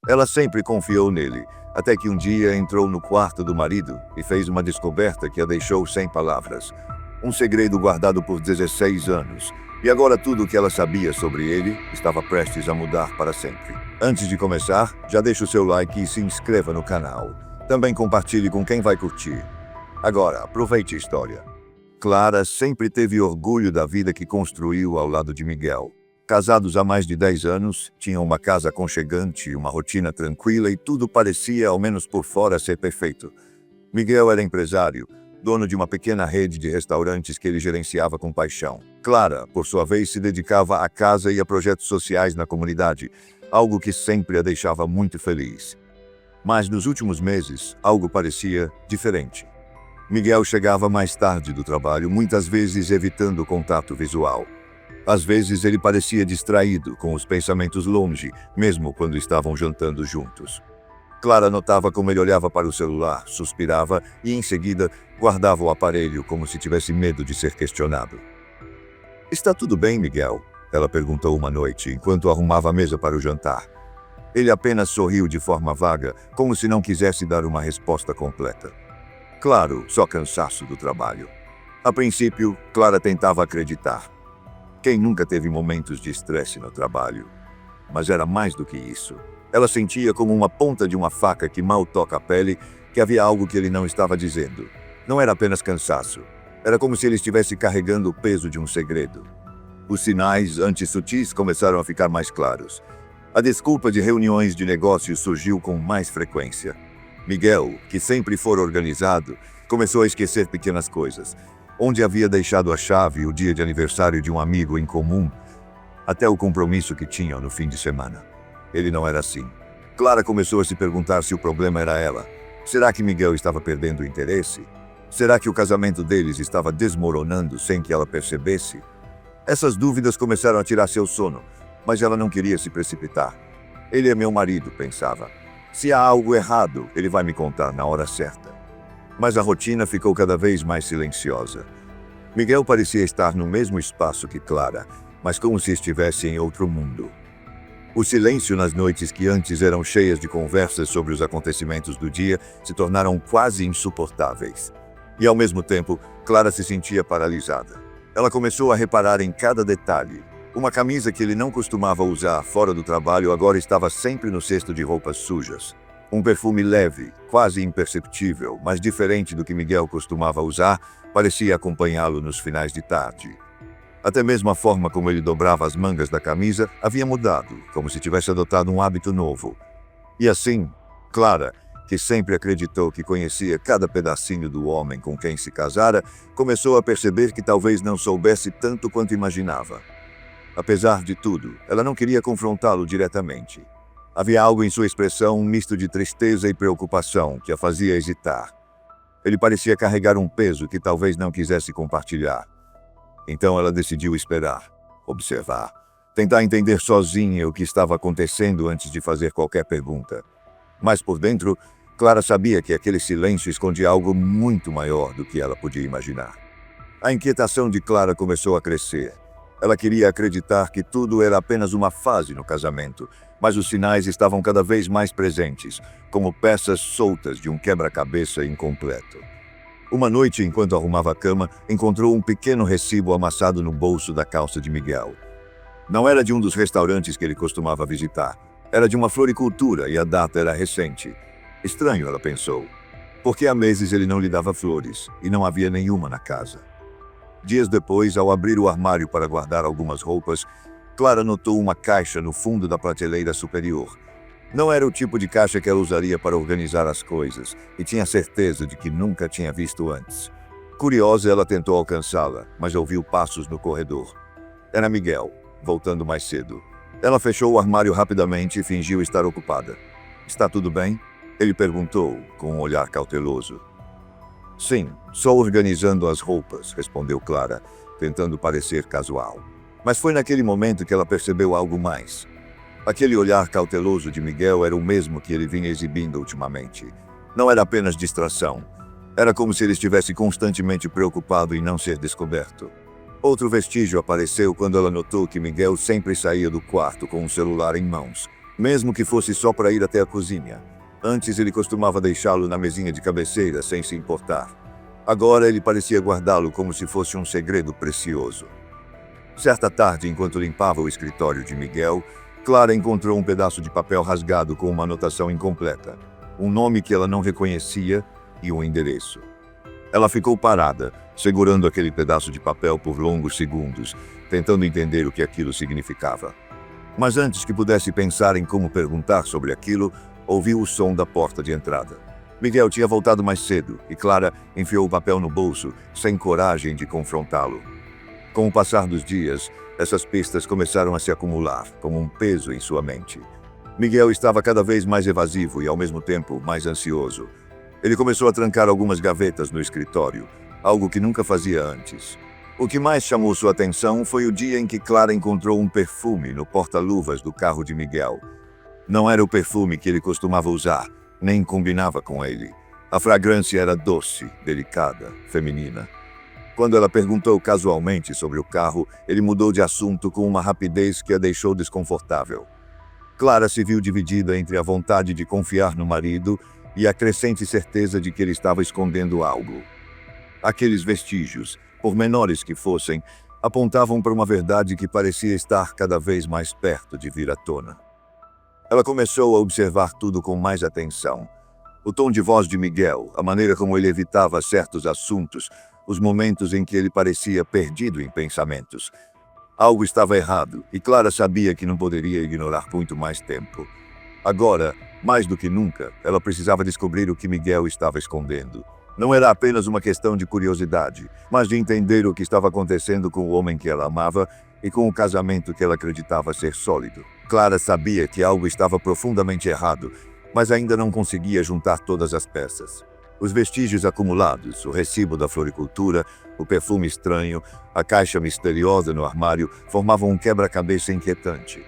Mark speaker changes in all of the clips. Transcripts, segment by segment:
Speaker 1: Ela sempre confiou nele, até que um dia entrou no quarto do marido e fez uma descoberta que a deixou sem palavras. Um segredo guardado por 16 anos. E agora tudo o que ela sabia sobre ele estava prestes a mudar para sempre. Antes de começar, já deixe o seu like e se inscreva no canal. Também compartilhe com quem vai curtir. Agora, aproveite a história. Clara sempre teve orgulho da vida que construiu ao lado de Miguel. Casados há mais de 10 anos, tinham uma casa aconchegante, uma rotina tranquila e tudo parecia, ao menos por fora, ser perfeito. Miguel era empresário, dono de uma pequena rede de restaurantes que ele gerenciava com paixão. Clara, por sua vez, se dedicava à casa e a projetos sociais na comunidade, algo que sempre a deixava muito feliz. Mas nos últimos meses, algo parecia diferente. Miguel chegava mais tarde do trabalho, muitas vezes evitando o contato visual. Às vezes ele parecia distraído, com os pensamentos longe, mesmo quando estavam jantando juntos. Clara notava como ele olhava para o celular, suspirava e, em seguida, guardava o aparelho como se tivesse medo de ser questionado. "Está tudo bem, Miguel?" ela perguntou uma noite, enquanto arrumava a mesa para o jantar. Ele apenas sorriu de forma vaga, como se não quisesse dar uma resposta completa. Claro, só cansaço do trabalho. A princípio, Clara tentava acreditar. Quem nunca teve momentos de estresse no trabalho? Mas era mais do que isso. Ela sentia como uma ponta de uma faca que mal toca a pele, que havia algo que ele não estava dizendo. Não era apenas cansaço. Era como se ele estivesse carregando o peso de um segredo. Os sinais, antes sutis, começaram a ficar mais claros. A desculpa de reuniões de negócios surgiu com mais frequência. Miguel, que sempre fora organizado, começou a esquecer pequenas coisas. Onde havia deixado a chave o dia de aniversário de um amigo em comum, até o compromisso que tinham no fim de semana. Ele não era assim. Clara começou a se perguntar se o problema era ela. Será que Miguel estava perdendo o interesse? Será que o casamento deles estava desmoronando sem que ela percebesse? Essas dúvidas começaram a tirar seu sono, mas ela não queria se precipitar. Ele é meu marido, pensava. Se há algo errado, ele vai me contar na hora certa. Mas a rotina ficou cada vez mais silenciosa. Miguel parecia estar no mesmo espaço que Clara, mas como se estivesse em outro mundo. O silêncio nas noites que antes eram cheias de conversas sobre os acontecimentos do dia se tornaram quase insuportáveis. E ao mesmo tempo, Clara se sentia paralisada. Ela começou a reparar em cada detalhe. Uma camisa que ele não costumava usar fora do trabalho agora estava sempre no cesto de roupas sujas. Um perfume leve, quase imperceptível, mas diferente do que Miguel costumava usar, parecia acompanhá-lo nos finais de tarde. Até mesmo a forma como ele dobrava as mangas da camisa havia mudado, como se tivesse adotado um hábito novo. E assim, Clara, que sempre acreditou que conhecia cada pedacinho do homem com quem se casara, começou a perceber que talvez não soubesse tanto quanto imaginava. Apesar de tudo, ela não queria confrontá-lo diretamente. Havia algo em sua expressão, um misto de tristeza e preocupação, que a fazia hesitar. Ele parecia carregar um peso que talvez não quisesse compartilhar. Então ela decidiu esperar, observar, tentar entender sozinha o que estava acontecendo antes de fazer qualquer pergunta. Mas por dentro, Clara sabia que aquele silêncio escondia algo muito maior do que ela podia imaginar. A inquietação de Clara começou a crescer. Ela queria acreditar que tudo era apenas uma fase no casamento, mas os sinais estavam cada vez mais presentes, como peças soltas de um quebra-cabeça incompleto. Uma noite, enquanto arrumava a cama, encontrou um pequeno recibo amassado no bolso da calça de Miguel. Não era de um dos restaurantes que ele costumava visitar. Era de uma floricultura e a data era recente. Estranho, ela pensou, porque há meses ele não lhe dava flores e não havia nenhuma na casa. Dias depois, ao abrir o armário para guardar algumas roupas, Clara notou uma caixa no fundo da prateleira superior. Não era o tipo de caixa que ela usaria para organizar as coisas, e tinha certeza de que nunca tinha visto antes. Curiosa, ela tentou alcançá-la, mas ouviu passos no corredor. Era Miguel, voltando mais cedo. Ela fechou o armário rapidamente e fingiu estar ocupada. "Está tudo bem?" ele perguntou, com um olhar cauteloso. "Sim, só organizando as roupas", respondeu Clara, tentando parecer casual. Mas foi naquele momento que ela percebeu algo mais. Aquele olhar cauteloso de Miguel era o mesmo que ele vinha exibindo ultimamente. Não era apenas distração. Era como se ele estivesse constantemente preocupado em não ser descoberto. Outro vestígio apareceu quando ela notou que Miguel sempre saía do quarto com um celular em mãos. mesmo que fosse só para ir até a cozinha. Antes ele costumava deixá-lo na mesinha de cabeceira sem se importar. Agora ele parecia guardá-lo como se fosse um segredo precioso. Certa tarde, enquanto limpava o escritório de Miguel, Clara encontrou um pedaço de papel rasgado com uma anotação incompleta, um nome que ela não reconhecia e um endereço. Ela ficou parada, segurando aquele pedaço de papel por longos segundos, tentando entender o que aquilo significava. Mas antes que pudesse pensar em como perguntar sobre aquilo, ouviu o som da porta de entrada. Miguel tinha voltado mais cedo e Clara enfiou o papel no bolso, sem coragem de confrontá-lo. Com o passar dos dias, essas pistas começaram a se acumular, como um peso em sua mente. Miguel estava cada vez mais evasivo e, ao mesmo tempo, mais ansioso. Ele começou a trancar algumas gavetas no escritório, algo que nunca fazia antes. O que mais chamou sua atenção foi o dia em que Clara encontrou um perfume no porta-luvas do carro de Miguel. Não era o perfume que ele costumava usar, nem combinava com ele. A fragrância era doce, delicada, feminina. Quando ela perguntou casualmente sobre o carro, ele mudou de assunto com uma rapidez que a deixou desconfortável. Clara se viu dividida entre a vontade de confiar no marido e a crescente certeza de que ele estava escondendo algo. Aqueles vestígios, por menores que fossem, apontavam para uma verdade que parecia estar cada vez mais perto de vir à tona. Ela começou a observar tudo com mais atenção. O tom de voz de Miguel, a maneira como ele evitava certos assuntos, os momentos em que ele parecia perdido em pensamentos. Algo estava errado, e Clara sabia que não poderia ignorar muito mais tempo. Agora, mais do que nunca, ela precisava descobrir o que Miguel estava escondendo. Não era apenas uma questão de curiosidade, mas de entender o que estava acontecendo com o homem que ela amava e com o casamento que ela acreditava ser sólido. Clara sabia que algo estava profundamente errado, mas ainda não conseguia juntar todas as peças. Os vestígios acumulados, o recibo da floricultura, o perfume estranho, a caixa misteriosa no armário formavam um quebra-cabeça inquietante.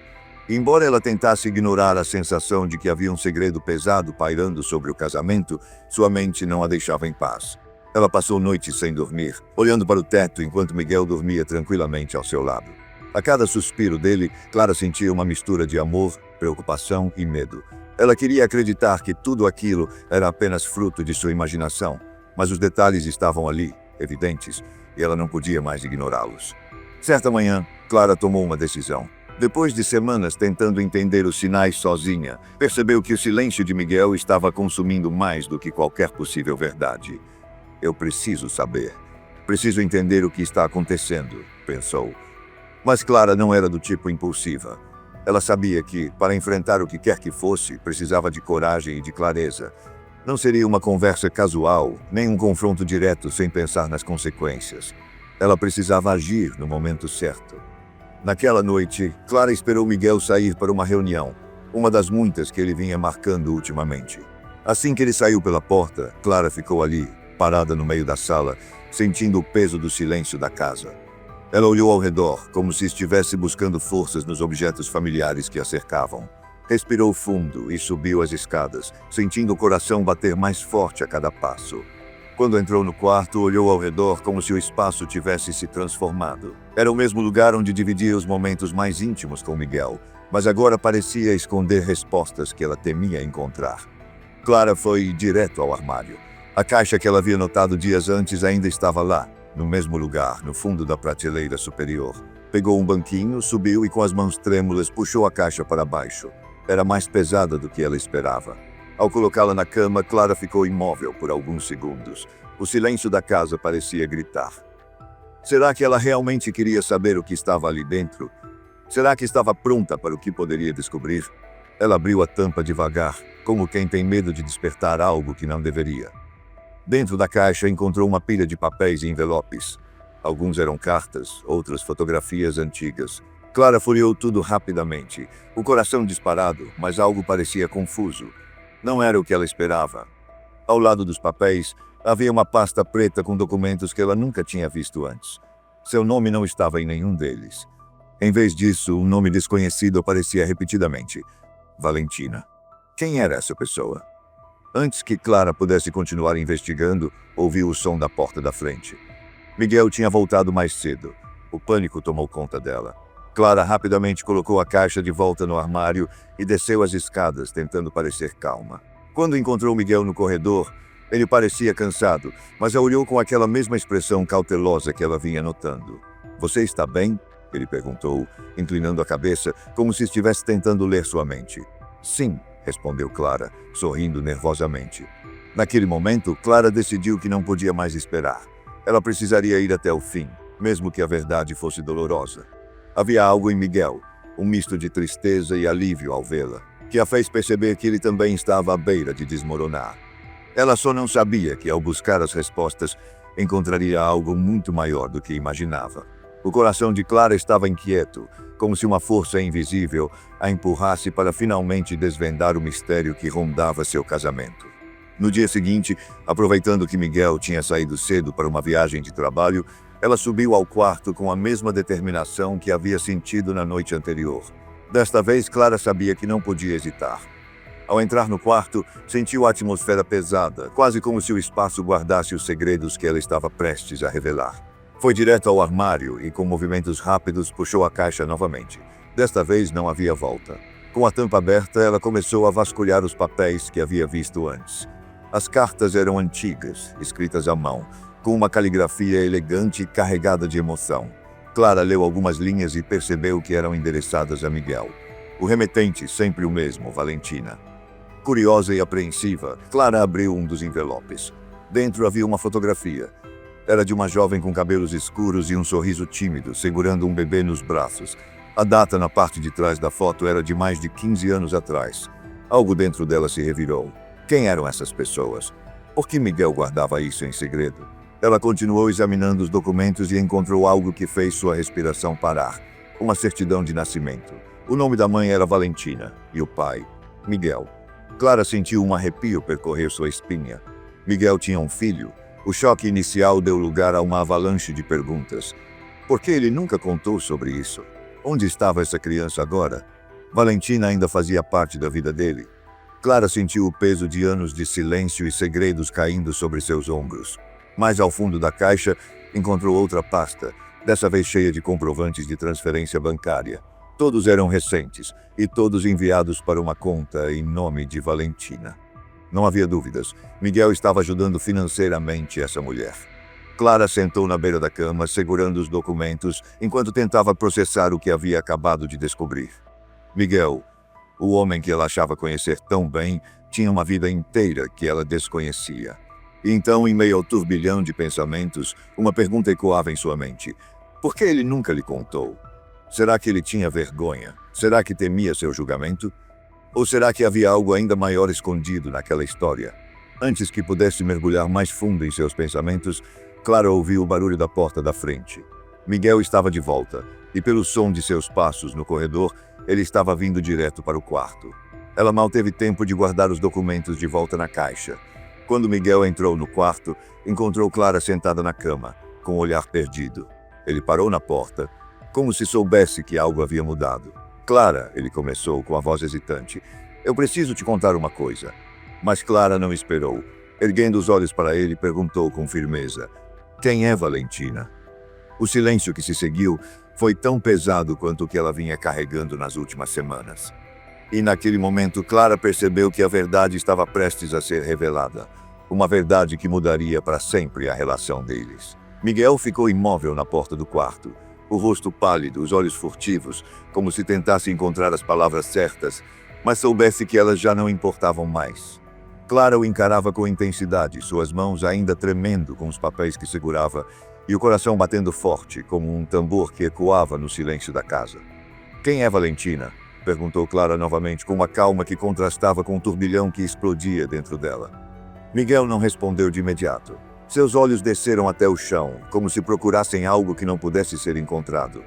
Speaker 1: E embora ela tentasse ignorar a sensação de que havia um segredo pesado pairando sobre o casamento, sua mente não a deixava em paz. Ela passou noites sem dormir, olhando para o teto enquanto Miguel dormia tranquilamente ao seu lado. A cada suspiro dele, Clara sentia uma mistura de amor, preocupação e medo. Ela queria acreditar que tudo aquilo era apenas fruto de sua imaginação, mas os detalhes estavam ali, evidentes, e ela não podia mais ignorá-los. Certa manhã, Clara tomou uma decisão. Depois de semanas tentando entender os sinais sozinha, percebeu que o silêncio de Miguel estava consumindo mais do que qualquer possível verdade. Eu preciso saber. Preciso entender o que está acontecendo, pensou. Mas Clara não era do tipo impulsiva. Ela sabia que, para enfrentar o que quer que fosse, precisava de coragem e de clareza. Não seria uma conversa casual, nem um confronto direto sem pensar nas consequências. Ela precisava agir no momento certo. Naquela noite, Clara esperou Miguel sair para uma reunião, uma das muitas que ele vinha marcando ultimamente. Assim que ele saiu pela porta, Clara ficou ali, parada no meio da sala, sentindo o peso do silêncio da casa. Ela olhou ao redor, como se estivesse buscando forças nos objetos familiares que a cercavam. Respirou fundo e subiu as escadas, sentindo o coração bater mais forte a cada passo. Quando entrou no quarto, olhou ao redor como se o espaço tivesse se transformado. Era o mesmo lugar onde dividia os momentos mais íntimos com Miguel, mas agora parecia esconder respostas que ela temia encontrar. Clara foi direto ao armário. A caixa que ela havia notado dias antes ainda estava lá, no mesmo lugar, no fundo da prateleira superior. Pegou um banquinho, subiu e com as mãos trêmulas puxou a caixa para baixo. Era mais pesada do que ela esperava. Ao colocá-la na cama, Clara ficou imóvel por alguns segundos. O silêncio da casa parecia gritar. Será que ela realmente queria saber o que estava ali dentro? Será que estava pronta para o que poderia descobrir? Ela abriu a tampa devagar, como quem tem medo de despertar algo que não deveria. Dentro da caixa encontrou uma pilha de papéis e envelopes. Alguns eram cartas, outras fotografias antigas. Clara folheou tudo rapidamente, o coração disparado, mas algo parecia confuso. Não era o que ela esperava. Ao lado dos papéis, havia uma pasta preta com documentos que ela nunca tinha visto antes. Seu nome não estava em nenhum deles. Em vez disso, um nome desconhecido aparecia repetidamente. Valentina. Quem era essa pessoa? Antes que Clara pudesse continuar investigando, ouviu o som da porta da frente. Miguel tinha voltado mais cedo. O pânico tomou conta dela. Clara rapidamente colocou a caixa de volta no armário e desceu as escadas, tentando parecer calma. Quando encontrou Miguel no corredor, ele parecia cansado, mas a olhou com aquela mesma expressão cautelosa que ela vinha notando. "Você está bem?" ele perguntou, inclinando a cabeça, como se estivesse tentando ler sua mente. "Sim", respondeu Clara, sorrindo nervosamente. Naquele momento, Clara decidiu que não podia mais esperar. Ela precisaria ir até o fim, mesmo que a verdade fosse dolorosa. Havia algo em Miguel, um misto de tristeza e alívio ao vê-la, que a fez perceber que ele também estava à beira de desmoronar. Ela só não sabia que, ao buscar as respostas, encontraria algo muito maior do que imaginava. O coração de Clara estava inquieto, como se uma força invisível a empurrasse para finalmente desvendar o mistério que rondava seu casamento. No dia seguinte, aproveitando que Miguel tinha saído cedo para uma viagem de trabalho, ela subiu ao quarto com a mesma determinação que havia sentido na noite anterior. Desta vez, Clara sabia que não podia hesitar. Ao entrar no quarto, sentiu a atmosfera pesada, quase como se o espaço guardasse os segredos que ela estava prestes a revelar. Foi direto ao armário e, com movimentos rápidos, puxou a caixa novamente. Desta vez não havia volta. Com a tampa aberta, ela começou a vasculhar os papéis que havia visto antes. As cartas eram antigas, escritas à mão, com uma caligrafia elegante e carregada de emoção. Clara leu algumas linhas e percebeu que eram endereçadas a Miguel. O remetente, sempre o mesmo, Valentina. Curiosa e apreensiva, Clara abriu um dos envelopes. Dentro havia uma fotografia. Era de uma jovem com cabelos escuros e um sorriso tímido, segurando um bebê nos braços. A data na parte de trás da foto era de mais de 15 anos atrás. Algo dentro dela se revirou. Quem eram essas pessoas? Por que Miguel guardava isso em segredo? Ela continuou examinando os documentos e encontrou algo que fez sua respiração parar. Uma certidão de nascimento. O nome da mãe era Valentina e o pai, Miguel. Clara sentiu um arrepio percorrer sua espinha. Miguel tinha um filho. O choque inicial deu lugar a uma avalanche de perguntas. Por que ele nunca contou sobre isso? Onde estava essa criança agora? Valentina ainda fazia parte da vida dele. Clara sentiu o peso de anos de silêncio e segredos caindo sobre seus ombros. Mais ao fundo da caixa, encontrou outra pasta, dessa vez cheia de comprovantes de transferência bancária. Todos eram recentes, e todos enviados para uma conta em nome de Valentina. Não havia dúvidas, Miguel estava ajudando financeiramente essa mulher. Clara sentou na beira da cama, segurando os documentos, enquanto tentava processar o que havia acabado de descobrir. Miguel, o homem que ela achava conhecer tão bem, tinha uma vida inteira que ela desconhecia. E então, em meio ao turbilhão de pensamentos, uma pergunta ecoava em sua mente. Por que ele nunca lhe contou? Será que ele tinha vergonha? Será que temia seu julgamento? Ou será que havia algo ainda maior escondido naquela história? Antes que pudesse mergulhar mais fundo em seus pensamentos, Clara ouviu o barulho da porta da frente. Miguel estava de volta, e pelo som de seus passos no corredor, ele estava vindo direto para o quarto. Ela mal teve tempo de guardar os documentos de volta na caixa. Quando Miguel entrou no quarto, encontrou Clara sentada na cama, com o olhar perdido. Ele parou na porta, como se soubesse que algo havia mudado. "Clara", ele começou com a voz hesitante, "eu preciso te contar uma coisa." Mas Clara não esperou. Erguendo os olhos para ele, perguntou com firmeza, "Quem é Valentina?" O silêncio que se seguiu foi tão pesado quanto o que ela vinha carregando nas últimas semanas. E naquele momento, Clara percebeu que a verdade estava prestes a ser revelada. Uma verdade que mudaria para sempre a relação deles. Miguel ficou imóvel na porta do quarto. O rosto pálido, os olhos furtivos, como se tentasse encontrar as palavras certas, mas soubesse que elas já não importavam mais. Clara o encarava com intensidade, suas mãos ainda tremendo com os papéis que segurava, e o coração batendo forte, como um tambor que ecoava no silêncio da casa. "Quem é Valentina?" perguntou Clara novamente, com uma calma que contrastava com o turbilhão que explodia dentro dela. Miguel não respondeu de imediato. Seus olhos desceram até o chão, como se procurassem algo que não pudesse ser encontrado.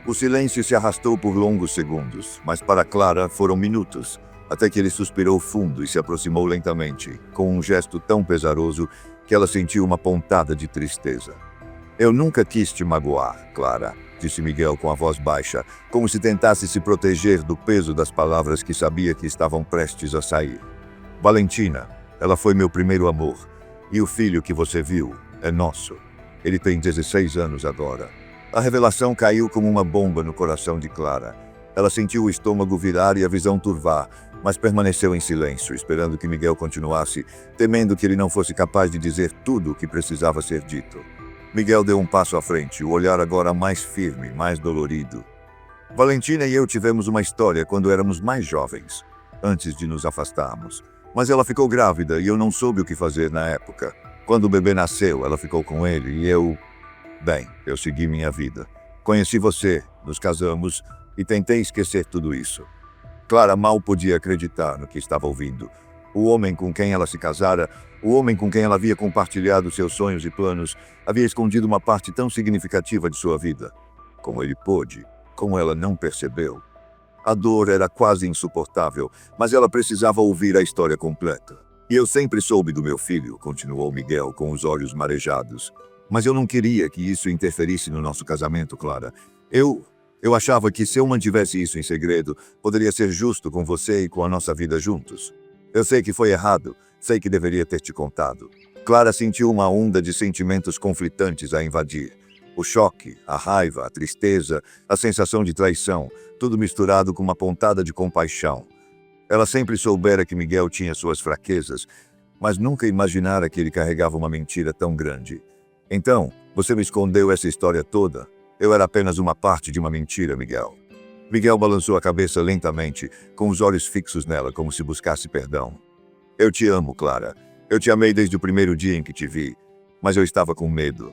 Speaker 1: O silêncio se arrastou por longos segundos, mas para Clara foram minutos, até que ele suspirou fundo e se aproximou lentamente, com um gesto tão pesaroso que ela sentiu uma pontada de tristeza. "Eu nunca quis te magoar, Clara", disse Miguel com a voz baixa, como se tentasse se proteger do peso das palavras que sabia que estavam prestes a sair. "Valentina, ela foi meu primeiro amor, e o filho que você viu é nosso. Ele tem 16 anos agora." A revelação caiu como uma bomba no coração de Clara. Ela sentiu o estômago virar e a visão turvar, mas permaneceu em silêncio, esperando que Miguel continuasse, temendo que ele não fosse capaz de dizer tudo o que precisava ser dito. Miguel deu um passo à frente, o olhar agora mais firme, mais dolorido. Valentina e eu tivemos uma história quando éramos mais jovens, antes de nos afastarmos. Mas ela ficou grávida e eu não soube o que fazer na época. Quando o bebê nasceu, ela ficou com ele e eu... Bem, eu segui minha vida. Conheci você, nos casamos e tentei esquecer tudo isso. Clara mal podia acreditar no que estava ouvindo. O homem com quem ela se casara, o homem com quem ela havia compartilhado seus sonhos e planos, havia escondido uma parte tão significativa de sua vida. Como ele pôde, como ela não percebeu. A dor era quase insuportável, mas ela precisava ouvir a história completa. E eu sempre soube do meu filho, continuou Miguel com os olhos marejados. Mas eu não queria que isso interferisse no nosso casamento, Clara. Eu achava que se eu mantivesse isso em segredo, poderia ser justo com você e com a nossa vida juntos. Eu sei que foi errado, sei que deveria ter te contado. Clara sentiu uma onda de sentimentos conflitantes a invadir. O choque, a raiva, a tristeza, a sensação de traição, tudo misturado com uma pontada de compaixão. Ela sempre soubera que Miguel tinha suas fraquezas, mas nunca imaginara que ele carregava uma mentira tão grande. Então, você me escondeu essa história toda? Eu era apenas uma parte de uma mentira, Miguel. Miguel balançou a cabeça lentamente, com os olhos fixos nela, como se buscasse perdão. Eu te amo, Clara. Eu te amei desde o primeiro dia em que te vi, mas eu estava com medo.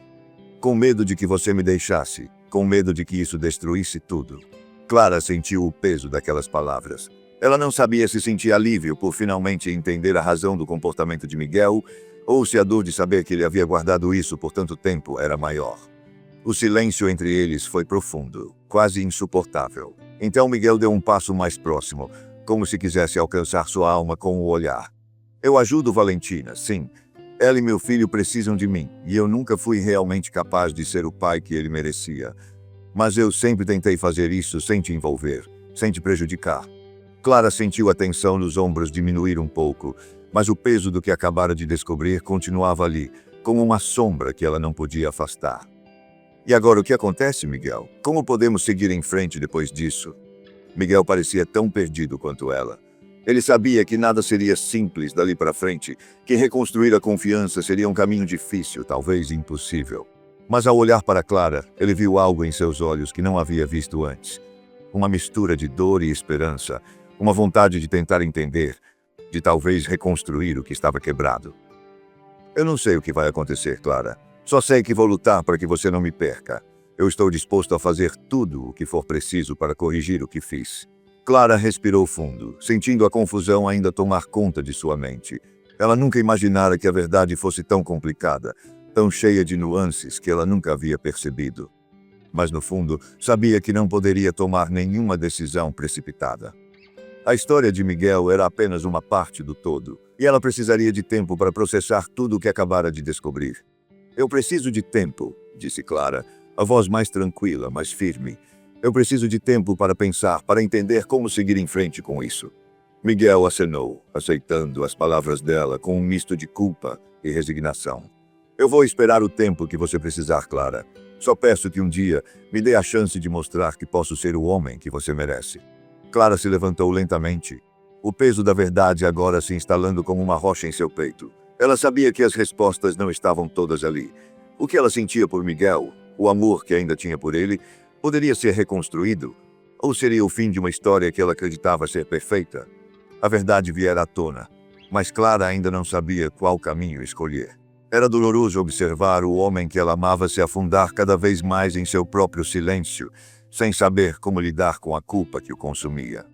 Speaker 1: Com medo de que você me deixasse, com medo de que isso destruísse tudo. Clara sentiu o peso daquelas palavras. Ela não sabia se sentia alívio por finalmente entender a razão do comportamento de Miguel, ou se a dor de saber que ele havia guardado isso por tanto tempo era maior. O silêncio entre eles foi profundo, quase insuportável. Então Miguel deu um passo mais próximo, como se quisesse alcançar sua alma com o olhar. Eu ajudo Valentina, sim. Ela e meu filho precisam de mim, e eu nunca fui realmente capaz de ser o pai que ele merecia. Mas eu sempre tentei fazer isso sem te envolver, sem te prejudicar. Clara sentiu a tensão nos ombros diminuir um pouco, mas o peso do que acabara de descobrir continuava ali, como uma sombra que ela não podia afastar. E agora o que acontece, Miguel? Como podemos seguir em frente depois disso? Miguel parecia tão perdido quanto ela. Ele sabia que nada seria simples dali para frente, que reconstruir a confiança seria um caminho difícil, talvez impossível. Mas ao olhar para Clara, ele viu algo em seus olhos que não havia visto antes. Uma mistura de dor e esperança, uma vontade de tentar entender, de talvez reconstruir o que estava quebrado. Eu não sei o que vai acontecer, Clara. Só sei que vou lutar para que você não me perca. Eu estou disposto a fazer tudo o que for preciso para corrigir o que fiz. Clara respirou fundo, sentindo a confusão ainda tomar conta de sua mente. Ela nunca imaginara que a verdade fosse tão complicada, tão cheia de nuances que ela nunca havia percebido. Mas no fundo, sabia que não poderia tomar nenhuma decisão precipitada. A história de Miguel era apenas uma parte do todo, e ela precisaria de tempo para processar tudo o que acabara de descobrir. Eu preciso de tempo, disse Clara, a voz mais tranquila, mais firme. Eu preciso de tempo para pensar, para entender como seguir em frente com isso. Miguel acenou, aceitando as palavras dela com um misto de culpa e resignação. Eu vou esperar o tempo que você precisar, Clara. Só peço que um dia me dê a chance de mostrar que posso ser o homem que você merece. Clara se levantou lentamente, o peso da verdade agora se instalando como uma rocha em seu peito. Ela sabia que as respostas não estavam todas ali. O que ela sentia por Miguel, o amor que ainda tinha por ele, poderia ser reconstruído? Ou seria o fim de uma história que ela acreditava ser perfeita? A verdade viera à tona, mas Clara ainda não sabia qual caminho escolher. Era doloroso observar o homem que ela amava se afundar cada vez mais em seu próprio silêncio, sem saber como lidar com a culpa que o consumia.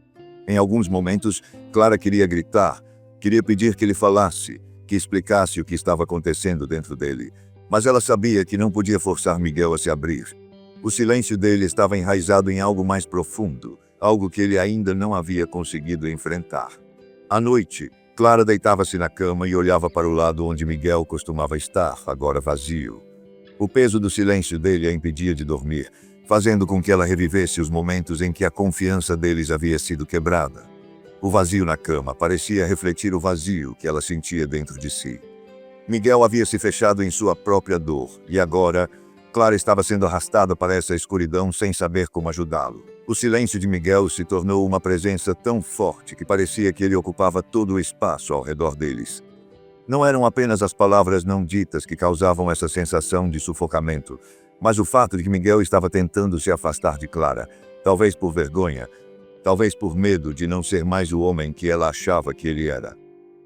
Speaker 1: Em alguns momentos, Clara queria gritar, queria pedir que ele falasse, que explicasse o que estava acontecendo dentro dele, mas ela sabia que não podia forçar Miguel a se abrir. O silêncio dele estava enraizado em algo mais profundo, algo que ele ainda não havia conseguido enfrentar. À noite, Clara deitava-se na cama e olhava para o lado onde Miguel costumava estar, agora vazio. O peso do silêncio dele a impedia de dormir, fazendo com que ela revivesse os momentos em que a confiança deles havia sido quebrada. O vazio na cama parecia refletir o vazio que ela sentia dentro de si. Miguel havia se fechado em sua própria dor, e agora Clara estava sendo arrastada para essa escuridão sem saber como ajudá-lo. O silêncio de Miguel se tornou uma presença tão forte que parecia que ele ocupava todo o espaço ao redor deles. Não eram apenas as palavras não ditas que causavam essa sensação de sufocamento, mas o fato de que Miguel estava tentando se afastar de Clara, talvez por vergonha, talvez por medo de não ser mais o homem que ela achava que ele era.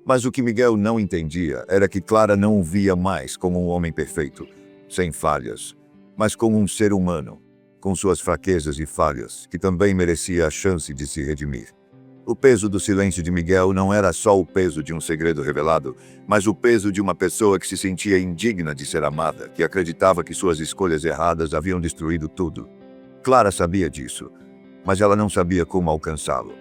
Speaker 1: Mas o que Miguel não entendia era que Clara não o via mais como um homem perfeito, sem falhas, mas como um ser humano, com suas fraquezas e falhas, que também merecia a chance de se redimir. O peso do silêncio de Miguel não era só o peso de um segredo revelado, mas o peso de uma pessoa que se sentia indigna de ser amada, que acreditava que suas escolhas erradas haviam destruído tudo. Clara sabia disso, mas ela não sabia como alcançá-lo.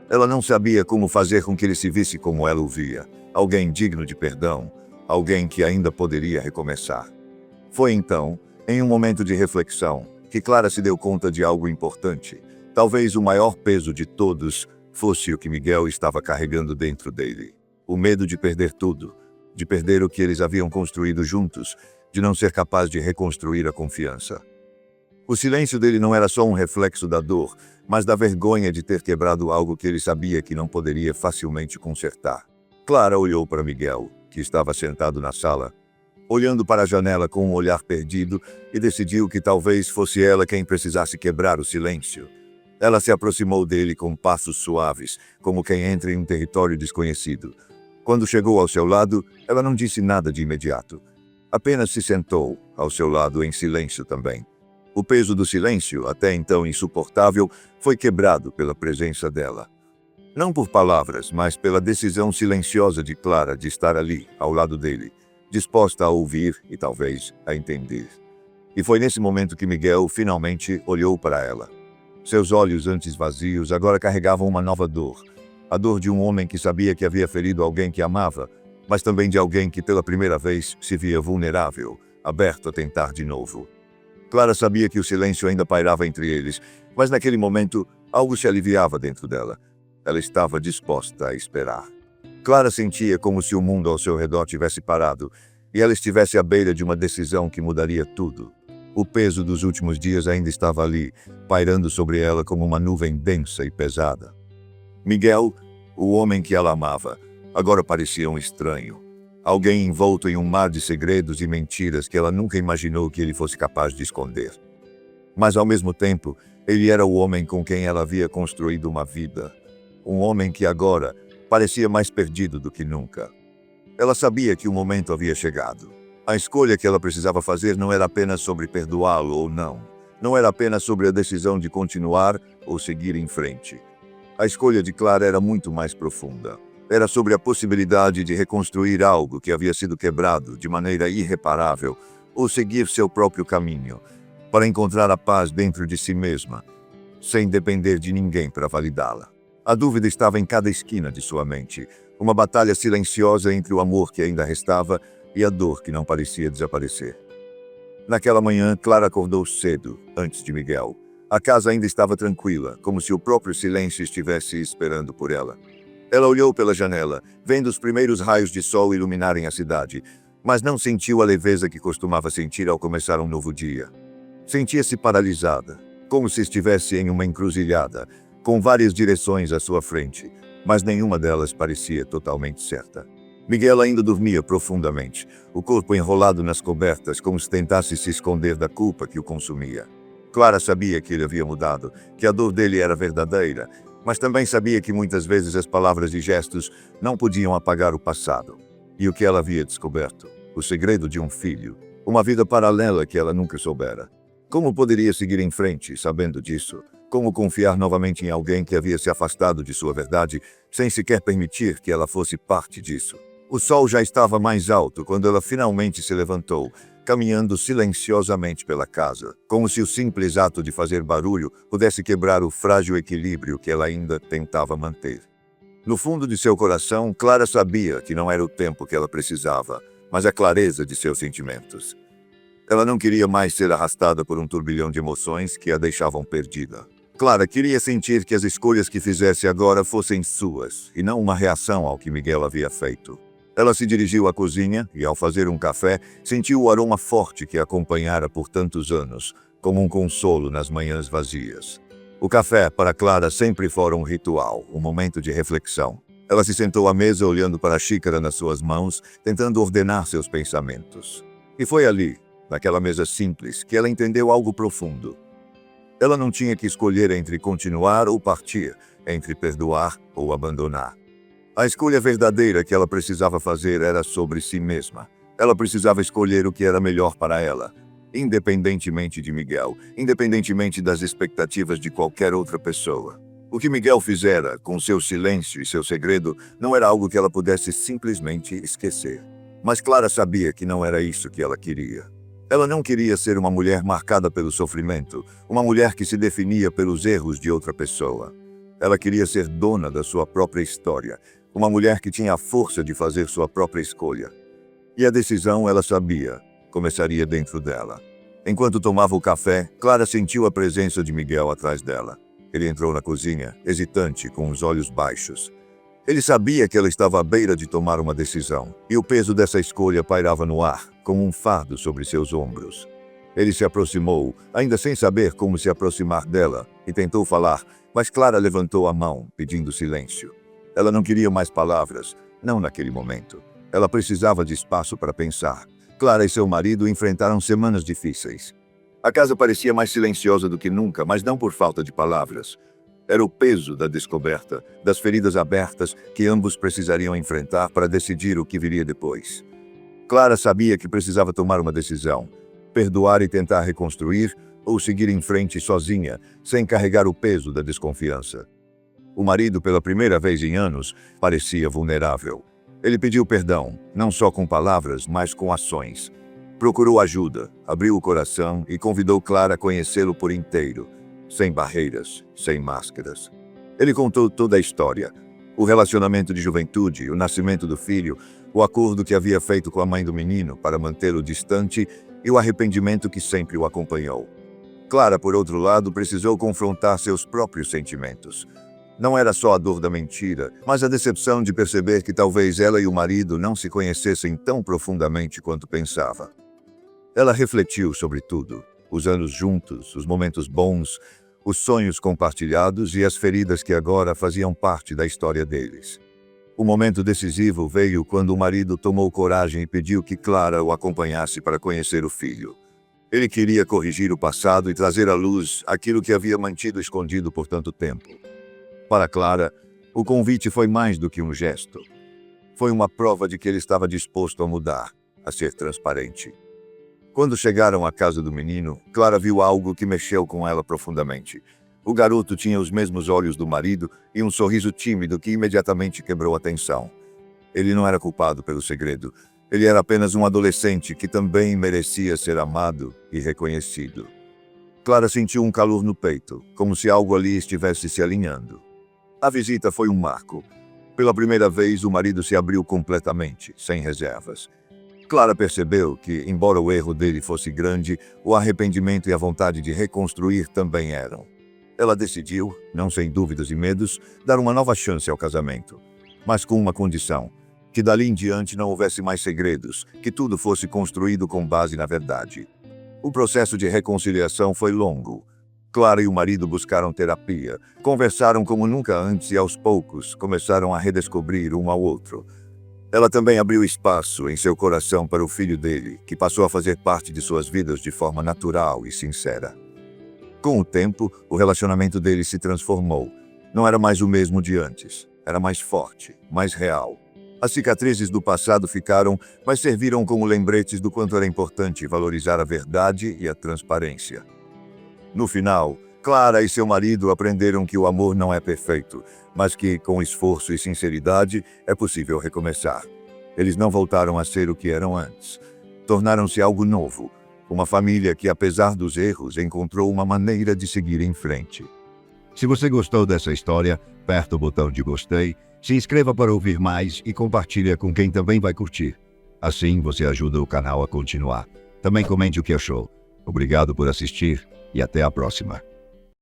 Speaker 1: Ela não sabia como fazer com que ele se visse como ela o via, alguém digno de perdão, alguém que ainda poderia recomeçar. Foi então, em um momento de reflexão, que Clara se deu conta de algo importante. Talvez o maior peso de todos fosse o que Miguel estava carregando dentro dele. O medo de perder tudo, de perder o que eles haviam construído juntos, de não ser capaz de reconstruir a confiança. O silêncio dele não era só um reflexo da dor, mas da vergonha de ter quebrado algo que ele sabia que não poderia facilmente consertar. Clara olhou para Miguel, que estava sentado na sala, olhando para a janela com um olhar perdido, e decidiu que talvez fosse ela quem precisasse quebrar o silêncio. Ela se aproximou dele com passos suaves, como quem entra em um território desconhecido. Quando chegou ao seu lado, ela não disse nada de imediato. Apenas se sentou ao seu lado em silêncio também. O peso do silêncio, até então insuportável, foi quebrado pela presença dela. Não por palavras, mas pela decisão silenciosa de Clara de estar ali, ao lado dele, disposta a ouvir e talvez a entender. E foi nesse momento que Miguel finalmente olhou para ela. Seus olhos, antes vazios, agora carregavam uma nova dor. A dor de um homem que sabia que havia ferido alguém que amava, mas também de alguém que pela primeira vez se via vulnerável, aberto a tentar de novo. Clara sabia que o silêncio ainda pairava entre eles, mas naquele momento algo se aliviava dentro dela. Ela estava disposta a esperar. Clara sentia como se o mundo ao seu redor tivesse parado, e ela estivesse à beira de uma decisão que mudaria tudo. O peso dos últimos dias ainda estava ali, pairando sobre ela como uma nuvem densa e pesada. Miguel, o homem que ela amava, agora parecia um estranho. Alguém envolto em um mar de segredos e mentiras que ela nunca imaginou que ele fosse capaz de esconder. Mas ao mesmo tempo, ele era o homem com quem ela havia construído uma vida. Um homem que agora parecia mais perdido do que nunca. Ela sabia que o momento havia chegado. A escolha que ela precisava fazer não era apenas sobre perdoá-lo ou não. Não era apenas sobre a decisão de continuar ou seguir em frente. A escolha de Clara era muito mais profunda. Era sobre a possibilidade de reconstruir algo que havia sido quebrado de maneira irreparável, ou seguir seu próprio caminho, para encontrar a paz dentro de si mesma, sem depender de ninguém para validá-la. A dúvida estava em cada esquina de sua mente, uma batalha silenciosa entre o amor que ainda restava e a dor que não parecia desaparecer. Naquela manhã, Clara acordou cedo, antes de Miguel. A casa ainda estava tranquila, como se o próprio silêncio estivesse esperando por ela. Ela olhou pela janela, vendo os primeiros raios de sol iluminarem a cidade, mas não sentiu a leveza que costumava sentir ao começar um novo dia. Sentia-se paralisada, como se estivesse em uma encruzilhada, com várias direções à sua frente, mas nenhuma delas parecia totalmente certa. Miguel ainda dormia profundamente, o corpo enrolado nas cobertas, como se tentasse se esconder da culpa que o consumia. Clara sabia que ele havia mudado, que a dor dele era verdadeira, mas também sabia que muitas vezes as palavras e gestos não podiam apagar o passado. E o que ela havia descoberto? O segredo de um filho, uma vida paralela que ela nunca soubera. Como poderia seguir em frente, sabendo disso? Como confiar novamente em alguém que havia se afastado de sua verdade, sem sequer permitir que ela fosse parte disso? O sol já estava mais alto quando ela finalmente se levantou, caminhando silenciosamente pela casa, como se o simples ato de fazer barulho pudesse quebrar o frágil equilíbrio que ela ainda tentava manter. No fundo de seu coração, Clara sabia que não era o tempo que ela precisava, mas a clareza de seus sentimentos. Ela não queria mais ser arrastada por um turbilhão de emoções que a deixavam perdida. Clara queria sentir que as escolhas que fizesse agora fossem suas, e não uma reação ao que Miguel havia feito. Ela se dirigiu à cozinha e, ao fazer um café, sentiu o aroma forte que a acompanhara por tantos anos, como um consolo nas manhãs vazias. O café, para Clara, sempre fora um ritual, um momento de reflexão. Ela se sentou à mesa olhando para a xícara nas suas mãos, tentando ordenar seus pensamentos. E foi ali, naquela mesa simples, que ela entendeu algo profundo. Ela não tinha que escolher entre continuar ou partir, entre perdoar ou abandonar. A escolha verdadeira que ela precisava fazer era sobre si mesma. Ela precisava escolher o que era melhor para ela, independentemente de Miguel, independentemente das expectativas de qualquer outra pessoa. O que Miguel fizera, com seu silêncio e seu segredo, não era algo que ela pudesse simplesmente esquecer. Mas Clara sabia que não era isso que ela queria. Ela não queria ser uma mulher marcada pelo sofrimento, uma mulher que se definia pelos erros de outra pessoa. Ela queria ser dona da sua própria história, uma mulher que tinha a força de fazer sua própria escolha. E a decisão, ela sabia, começaria dentro dela. Enquanto tomava o café, Clara sentiu a presença de Miguel atrás dela. Ele entrou na cozinha, hesitante, com os olhos baixos. Ele sabia que ela estava à beira de tomar uma decisão, e o peso dessa escolha pairava no ar, como um fardo sobre seus ombros. Ele se aproximou, ainda sem saber como se aproximar dela, e tentou falar, mas Clara levantou a mão, pedindo silêncio. Ela não queria mais palavras, não naquele momento. Ela precisava de espaço para pensar. Clara e seu marido enfrentaram semanas difíceis. A casa parecia mais silenciosa do que nunca, mas não por falta de palavras. Era o peso da descoberta, das feridas abertas que ambos precisariam enfrentar para decidir o que viria depois. Clara sabia que precisava tomar uma decisão: perdoar e tentar reconstruir, ou seguir em frente sozinha, sem carregar o peso da desconfiança. O marido, pela primeira vez em anos, parecia vulnerável. Ele pediu perdão, não só com palavras, mas com ações. Procurou ajuda, abriu o coração e convidou Clara a conhecê-lo por inteiro, sem barreiras, sem máscaras. Ele contou toda a história: o relacionamento de juventude, o nascimento do filho, o acordo que havia feito com a mãe do menino para mantê-lo distante e o arrependimento que sempre o acompanhou. Clara, por outro lado, precisou confrontar seus próprios sentimentos. Não era só a dor da mentira, mas a decepção de perceber que talvez ela e o marido não se conhecessem tão profundamente quanto pensava. Ela refletiu sobre tudo: os anos juntos, os momentos bons, os sonhos compartilhados e as feridas que agora faziam parte da história deles. O momento decisivo veio quando o marido tomou coragem e pediu que Clara o acompanhasse para conhecer o filho. Ele queria corrigir o passado e trazer à luz aquilo que havia mantido escondido por tanto tempo. Para Clara, o convite foi mais do que um gesto. Foi uma prova de que ele estava disposto a mudar, a ser transparente. Quando chegaram à casa do menino, Clara viu algo que mexeu com ela profundamente. O garoto tinha os mesmos olhos do marido e um sorriso tímido que imediatamente quebrou a tensão. Ele não era culpado pelo segredo. Ele era apenas um adolescente que também merecia ser amado e reconhecido. Clara sentiu um calor no peito, como se algo ali estivesse se alinhando. A visita foi um marco. Pela primeira vez, o marido se abriu completamente, sem reservas. Clara percebeu que, embora o erro dele fosse grande, o arrependimento e a vontade de reconstruir também eram. Ela decidiu, não sem dúvidas e medos, dar uma nova chance ao casamento. Mas com uma condição: que dali em diante não houvesse mais segredos, que tudo fosse construído com base na verdade. O processo de reconciliação foi longo. Clara e o marido buscaram terapia, conversaram como nunca antes e, aos poucos, começaram a redescobrir um ao outro. Ela também abriu espaço em seu coração para o filho dele, que passou a fazer parte de suas vidas de forma natural e sincera. Com o tempo, o relacionamento deles se transformou. Não era mais o mesmo de antes. Era mais forte, mais real. As cicatrizes do passado ficaram, mas serviram como lembretes do quanto era importante valorizar a verdade e a transparência. No final, Clara e seu marido aprenderam que o amor não é perfeito, mas que, com esforço e sinceridade, é possível recomeçar. Eles não voltaram a ser o que eram antes. Tornaram-se algo novo, uma família que, apesar dos erros, encontrou uma maneira de seguir em frente. Se você gostou dessa história, aperta o botão de gostei, se inscreva para ouvir mais e compartilha com quem também vai curtir. Assim você ajuda o canal a continuar. Também comente o que achou. Obrigado por assistir e até a próxima.